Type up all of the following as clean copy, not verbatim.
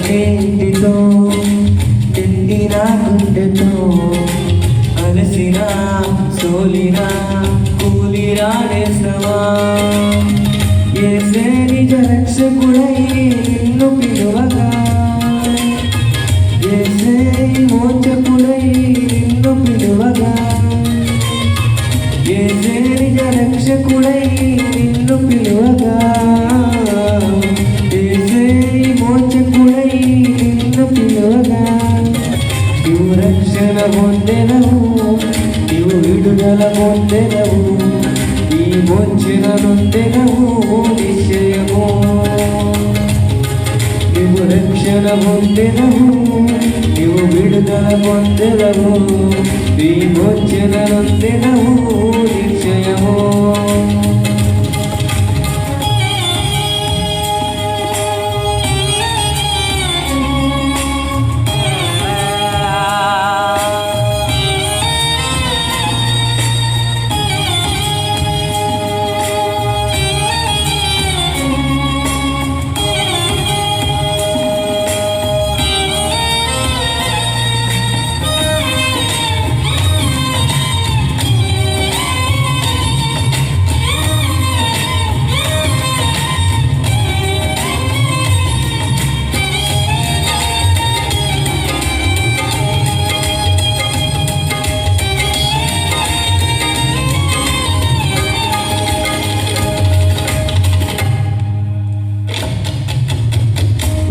చేతితో నిండిన గుండెతో అలసిన సోలిన కూలిరా నేస్తమా యేసే నిజ రక్షకుడై నిన్ను పిలువగా యేసే మోచకుడై నిన్ను పిలువగా యేసే నిజ రక్షకుడై నిన్ను పిలువగా యేసే మోచకుడై నిన్ను పిలువగా నీవు రక్షణ పొందెదవు నీవు విడుదల పొందెదవు నీ మోచన నొందెదవు నిశ్చయము నీవు రక్షణ పొందెదవు నీవు విడుదల పొందెదవు నీ మోచన నొందెదవు నిశ్చయము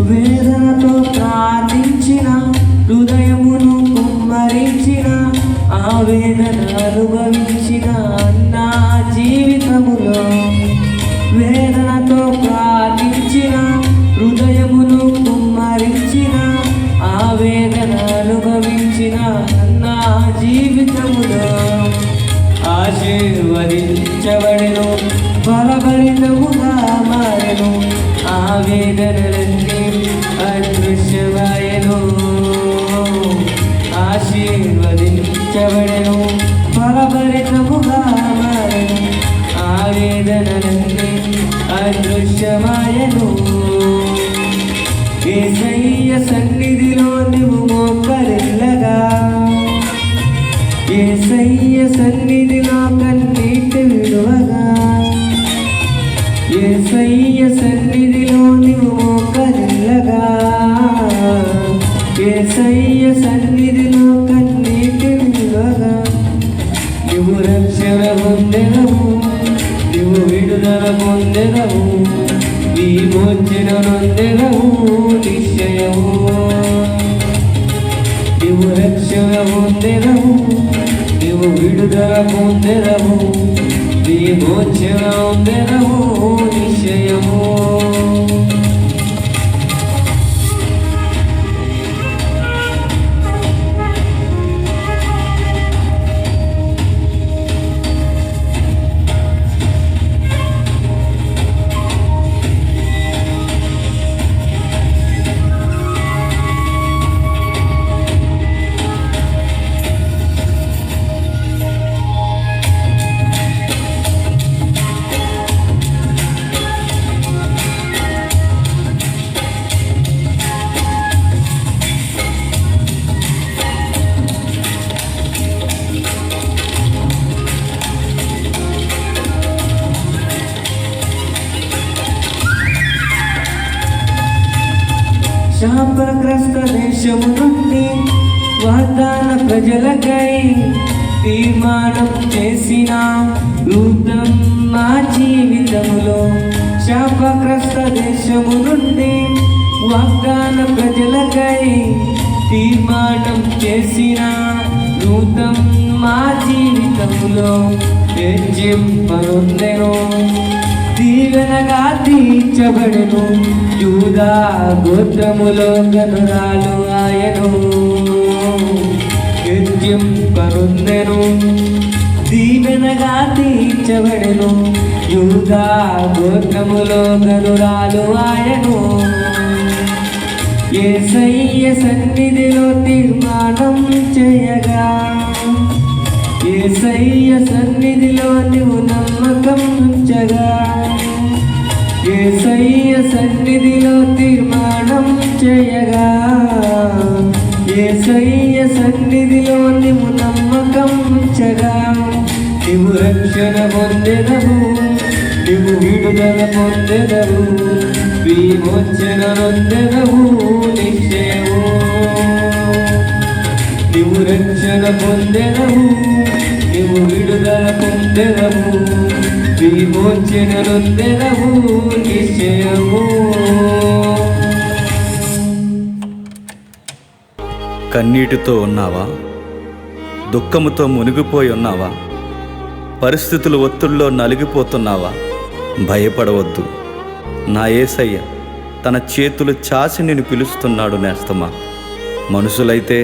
వేదనతో ప్రార్థించిన హృదయమును కుమ్మరించిన ఆవేదన అనుభవించిన నా జీవితములో వేదనతో ప్రార్థించిన హృదయమును కుమ్మరించిన ఆవేదన అనుభవించిన నా జీవితములో ఆశీర్వదించబడెను బలభరితముగా మారెను ఆవేదనలన్నీ అదృశ్యమాయెను ఆశీర్వదించబడెను బలభరితముగా మారెను ఆవేదనలన్నీ అదృశ్యమాయెను యేసయ్య సన్నిధిలో నీవు మోకరిల్లగా యేసయ్య సన్నిధిలో కన్నీటి విడువగా యేసయ్య సన్నిధిలో నీవు మోకరిల్లగా యేసయ్య సన్నిధిలో కన్నీటి విడువగా నీవు రక్షణ పొందెదవు నీవు విడుదల పొందెదవు నీ మోచన నొందెదవు నిశ్చయము నీవు రక్షణ పొందెదవు నీవు విడుదల పొందెదవు నీ మోచన నొందెదవు నిశ్చయము శాపగ్రస్త దేశము నుండి వాగ్దాన ప్రజలకై తీర్మానం చేసిన యుద్ధం మా జీవితములో శాపగ్రస్త దేశము నుండి వాగ్దాన ప్రజలకై తీర్మానం చేసిన యుద్ధం మా జీవితములో హెచ్చింపనొందెను దీవెనగా తీర్చబడెను యూదా గోత్రములో గనురాలు ఆయను హెచ్చింపనొందెను దీవెనగా తీర్చబడెను యూదా గోత్రములో గనురాలు ఆయను యేసయ్య సన్నిధిలో తీర్మానం చేయగా యేసయ్య సన్నిధిలో నువ్వు నమ్మకం ఉంచగా యేసయ్య సన్నిధిలో తీర్మానం చేయగా, యేసయ్య సన్నిధిలో నీవు నమ్మకం ఉంచగా, నీవు రక్షణ పొందెదవు, నీవు విడుదల పొందెదవు, విమోచన నొందెదవు నిశ్చయము. నీవు రక్షణ పొందెదవు, నీవు విడుదల పొందెదవు, విమోచన నొందెదవు నిశ్చయము. కన్నీటితో ఉన్నావా? దుఃఖముతో మునిగిపోయి ఉన్నావా? పరిస్థితుల ఒత్తిడిలో నలిగిపోతున్నావా? భయపడవద్దు. నా యేసయ్య తన చేతులు చాచి నిన్ను పిలుస్తున్నాడు నేస్తమా. మనుషులైతే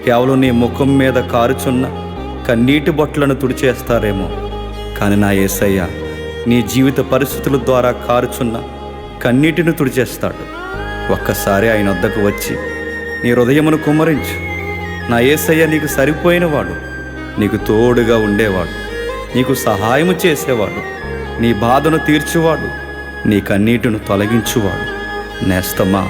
కేవలం నీ ముఖం మీద కారుచున్న కన్నీటి బొట్లను తుడిచేస్తారేమో, కానీ నా యేసయ్య నీ జీవిత పరిస్థితుల ద్వారా కారుచున్న కన్నీటిని తుడిచేస్తాడు. ఒక్కసారి ఆయన వద్దకు వచ్చి నీ హృదయమును కుమ్మరించు. నా యేసయ్య నీకు సరిపోయినవాడు, నీకు తోడుగా ఉండేవాడు, నీకు సహాయము చేసేవాడు, నీ బాధను తీర్చువాడు, నీ కన్నీటిని తొలగించువాడు. నేస్తమా,